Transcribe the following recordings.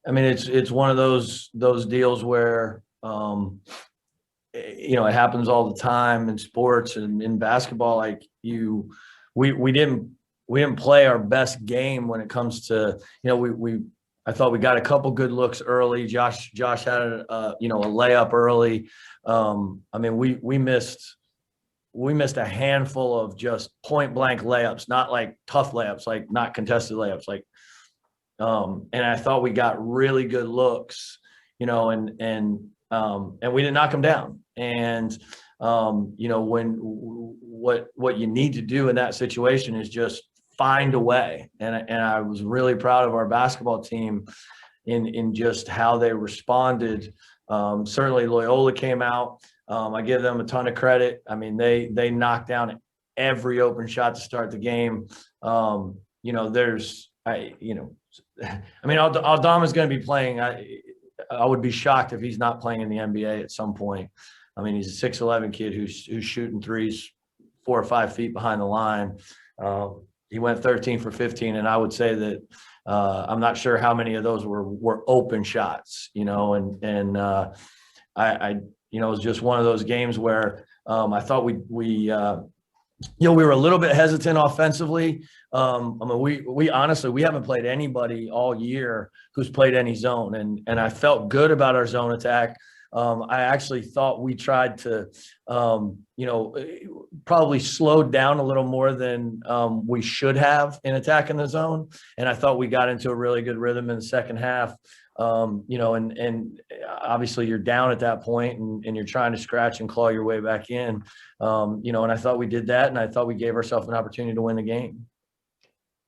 I mean, it's one of those deals where, it happens all the time in sports and in basketball. Like we didn't play our best game when it comes to, I thought we got a couple good looks early. Josh had a layup early. I mean, we missed a handful of just point blank layups, not like tough layups, like not contested layups, like. And I thought we got really good looks, and we didn't knock them down. And when what you need to do in that situation is just find a way. And I was really proud of our basketball team in just how they responded. Certainly Loyola came out. I give them a ton of credit. I mean, they knocked down every open shot to start the game. Aldama's going to be playing. I would be shocked if he's not playing in the NBA at some point. I mean, he's a 6'11" kid who's shooting threes 4 or 5 feet behind the line. He went 13 for 15, and I would say that I'm not sure how many of those were open shots. It was just one of those games where I thought we were a little bit hesitant offensively. We honestly haven't played anybody all year who's played any zone, and I felt good about our zone attack. I actually thought we tried to, probably slowed down a little more than we should have in attacking the zone, and I thought we got into a really good rhythm in the second half. And obviously you're down at that point and you're trying to scratch and claw your way back in, and I thought we did that, and I thought we gave ourselves an opportunity to win the game.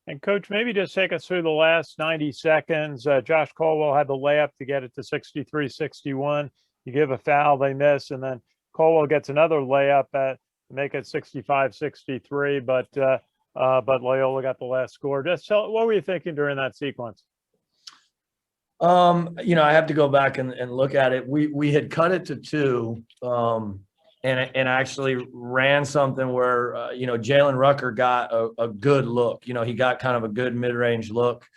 And Coach, maybe just take us through the last 90 seconds. Josh Caldwell had the layup to get it to 63-61. You give a foul, they miss, and then Caldwell gets another layup to make it 65-63. But Loyola got the last score. Just tell, what were you thinking during that sequence? I have to go back and look at it. We had cut it to 2, and actually ran something where Jalen Rucker got a good look. He got kind of a good mid-range look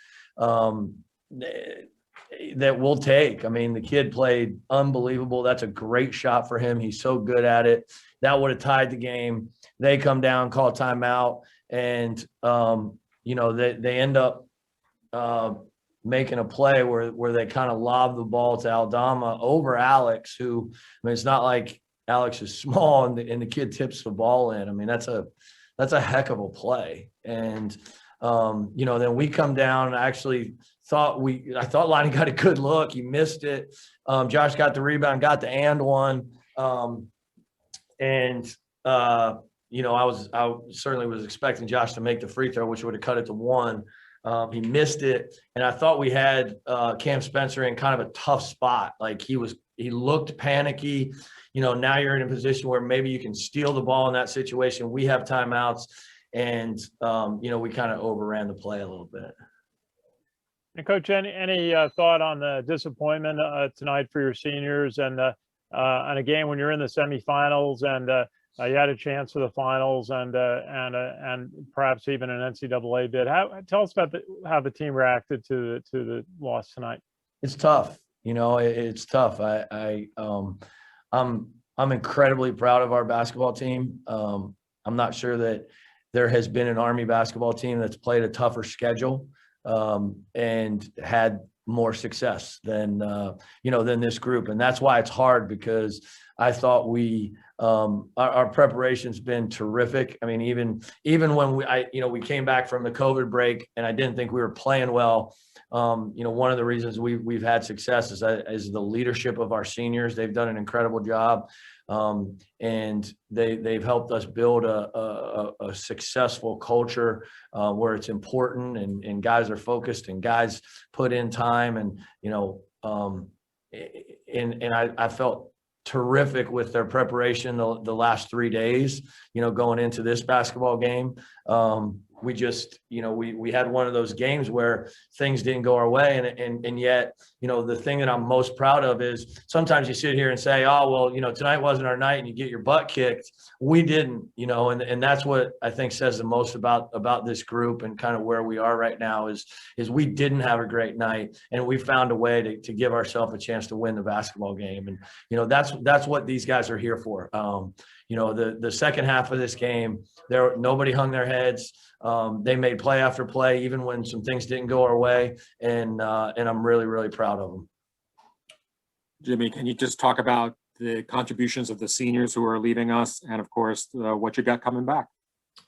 that we'll take. I mean, the kid played unbelievable. That's a great shot for him. He's so good at it. That would have tied the game. They come down, call timeout, and they end up making a play where they kind of lob the ball to Aldama over Alex, who, I mean, it's not like Alex is small and the kid tips the ball in. I mean, that's a heck of a play. And, then we come down, and I actually thought Lonnie got a good look. He missed it. Josh got the rebound, got the and one. I certainly was expecting Josh to make the free throw, which would have cut it to 1. He missed it, and I thought we had Cam Spencer in kind of a tough spot. Like he looked panicky. Now you're in a position where maybe you can steal the ball in that situation. We have timeouts, and we kind of overran the play a little bit. And Coach, any thought on the disappointment tonight for your seniors, and on a game when you're in the semifinals and you had a chance for the finals and perhaps even an NCAA bid? Tell us about how the team reacted to the loss tonight. It's tough. It's tough. I'm incredibly proud of our basketball team. I'm not sure that there has been an Army basketball team that's played a tougher schedule and had more success than this group. And that's why it's hard, because I thought our preparation's been terrific. I mean, even when we came back from the COVID break and I didn't think we were playing well. One of the reasons we've had success is the leadership of our seniors. They've done an incredible job. And they've helped us build a successful culture where it's important and guys are focused and guys put in time. And, I felt terrific with their preparation the last 3 days, going into this basketball game. we just, we had one of those games where things didn't go our way. And yet, the thing that I'm most proud of is sometimes you sit here and say, oh, well, tonight wasn't our night and you get your butt kicked. We didn't, and that's what I think says the most about this group and kind of where we are right now is we didn't have a great night and we found a way to give ourselves a chance to win the basketball game. And, that's what these guys are here for. The second half of this game, nobody hung their heads. They made play after play, even when some things didn't go our way. And I'm really, really proud of them. Jimmy, can you just talk about the contributions of the seniors who are leaving us and, of course, what you got coming back?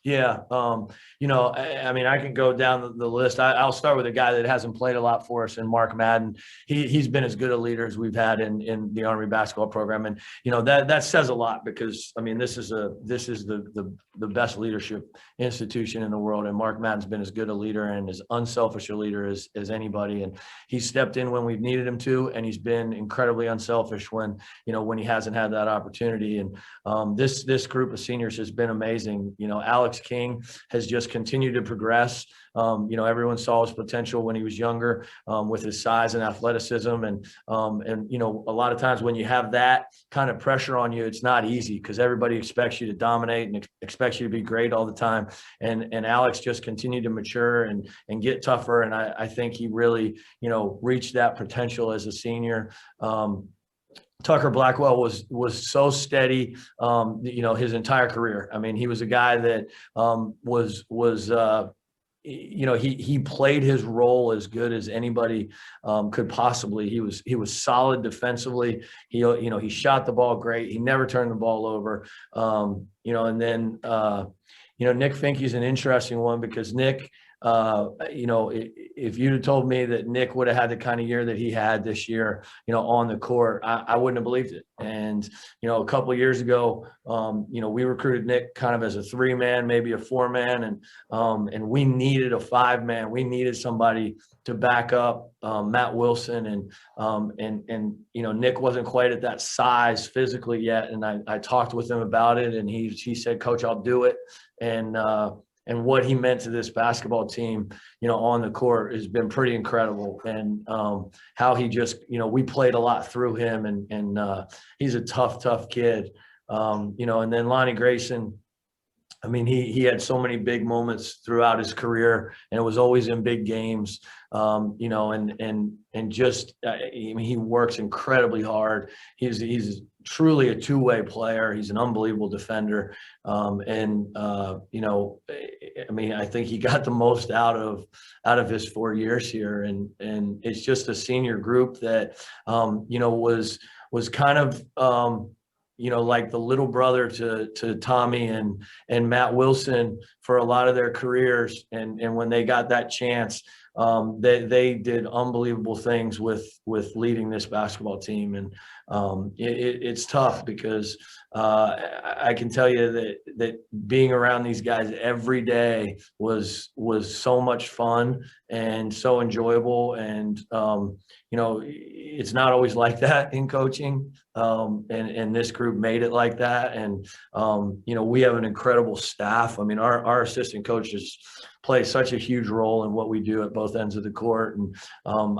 Yeah. I mean, I can go down the list. I'll start with a guy that hasn't played a lot for us, and Mark Madden. He's been as good a leader as we've had in the Army basketball program. And, that says a lot because, I mean, this is the best leadership institution in the world. And Mark Madden's been as good a leader and as unselfish a leader as anybody. And he's stepped in when we've needed him to, and he's been incredibly unselfish when he hasn't had that opportunity. And this group of seniors has been amazing. Alex King has just continued to progress. Everyone saw his potential when he was younger with his size and athleticism. And a lot of times when you have that kind of pressure on you, it's not easy because everybody expects you to dominate and expects you to be great all the time. And Alex just continued to mature and get tougher. And I think he really, reached that potential as a senior. Tucker Blackwell was so steady, his entire career. I mean, he was a guy that he played his role as good as anybody could possibly. He was solid defensively. He shot the ball great. He never turned the ball over. And then Nick Finke is an interesting one because Nick. If you'd have told me that Nick would have had the kind of year that he had this year, on the court, I wouldn't have believed it. And, a couple of years ago, we recruited Nick kind of as a 3-man, maybe a 4-man. And we needed a 5-man. We needed somebody to back up Matt Wilson. And Nick wasn't quite at that size physically yet. And I talked with him about it and he said, Coach, I'll do it. And what he meant to this basketball team, on the court has been pretty incredible. And how he just, we played a lot through him and he's a tough kid. And then Lonnie Grayson, I mean, he had so many big moments throughout his career and it was always in big games, and just, he works incredibly hard. He's truly a two-way player. He's an unbelievable defender. I think he got the most out of his 4 years here. And it's just a senior group that, was kind of, like the little brother to Tommy and Matt Wilson for a lot of their careers. And when they got that chance, they did unbelievable things with leading this basketball team. And it's tough because I can tell you that being around these guys every day was so much fun and so enjoyable. And, it's not always like that in coaching. And this group made it like that. And, we have an incredible staff. I mean, our assistant coaches play such a huge role in what we do at both ends of the court. And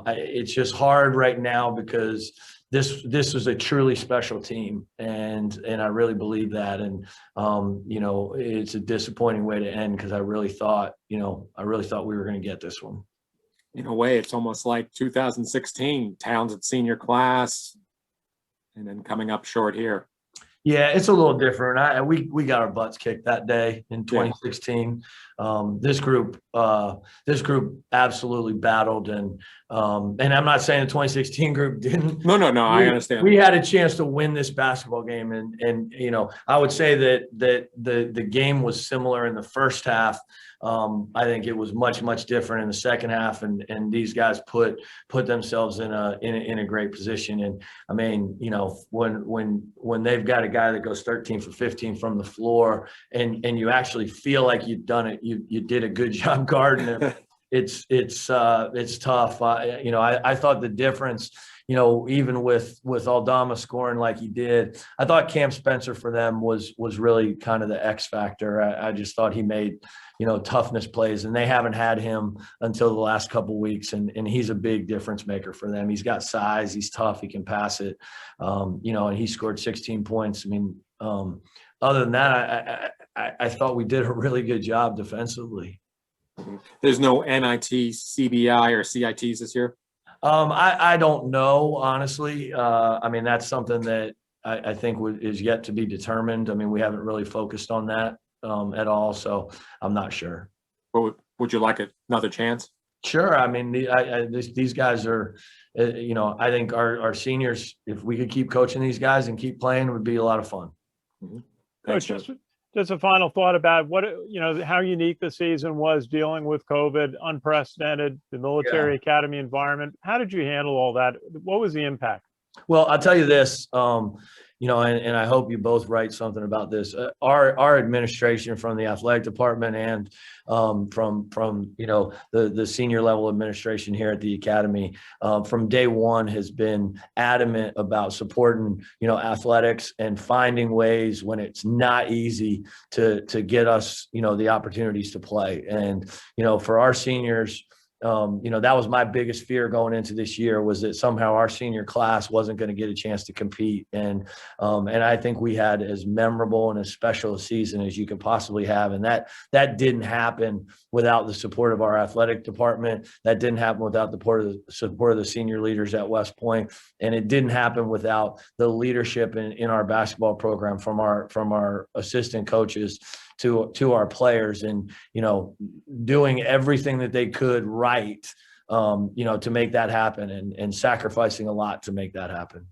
it's just hard right now because this is a truly special team. And I really believe that. And, it's a disappointing way to end because I really thought we were going to get this one. In a way, it's almost like 2016, Townsend senior class, and then coming up short here. Yeah, it's a little different. We got our butts kicked that day in 2016. This group absolutely battled, and I'm not saying the 2016 group didn't. No, I understand. We had a chance to win this basketball game, and I would say that the game was similar in the first half. I think it was much different in the second half, and these guys put themselves in a great position. And I mean, when they've got a guy that goes 13 for 15 from the floor, and you actually feel like you've done it, you did a good job guarding him. it's tough. I thought the difference, even with Aldama scoring like he did, I thought Cam Spencer for them was really kind of the X factor. I just thought he made, toughness plays, and they haven't had him until the last couple of weeks. And he's a big difference maker for them. He's got size, he's tough, he can pass it, and he scored 16 points. I mean, other than that, I thought we did a really good job defensively. There's no NIT, CBI, or CITs this year? I don't know, honestly. I mean, that's something that I think is yet to be determined. I mean, we haven't really focused on that at all, so I'm not sure. But would you like another chance? Sure. I mean, these guys are, I think our seniors, if we could keep coaching these guys and keep playing, it would be a lot of fun. Coach, just a final thought about how unique the season was dealing with COVID, unprecedented, the military academy environment. How did you handle all that? What was the impact? Well, I'll tell you this, and I hope you both write something about this. Our administration, from the athletic department and from the senior level administration here at the academy, from day one has been adamant about supporting athletics and finding ways when it's not easy to get us the opportunities to play. And for our seniors, that was my biggest fear going into this year, was that somehow our senior class wasn't going to get a chance to compete. And I think we had as memorable and as special a season as you could possibly have. And that didn't happen without the support of our athletic department. That didn't happen without the support of the senior leaders at West Point. And it didn't happen without the leadership in our basketball program, from our assistant coaches to our players, and doing everything that they could right to make that happen, and sacrificing a lot to make that happen.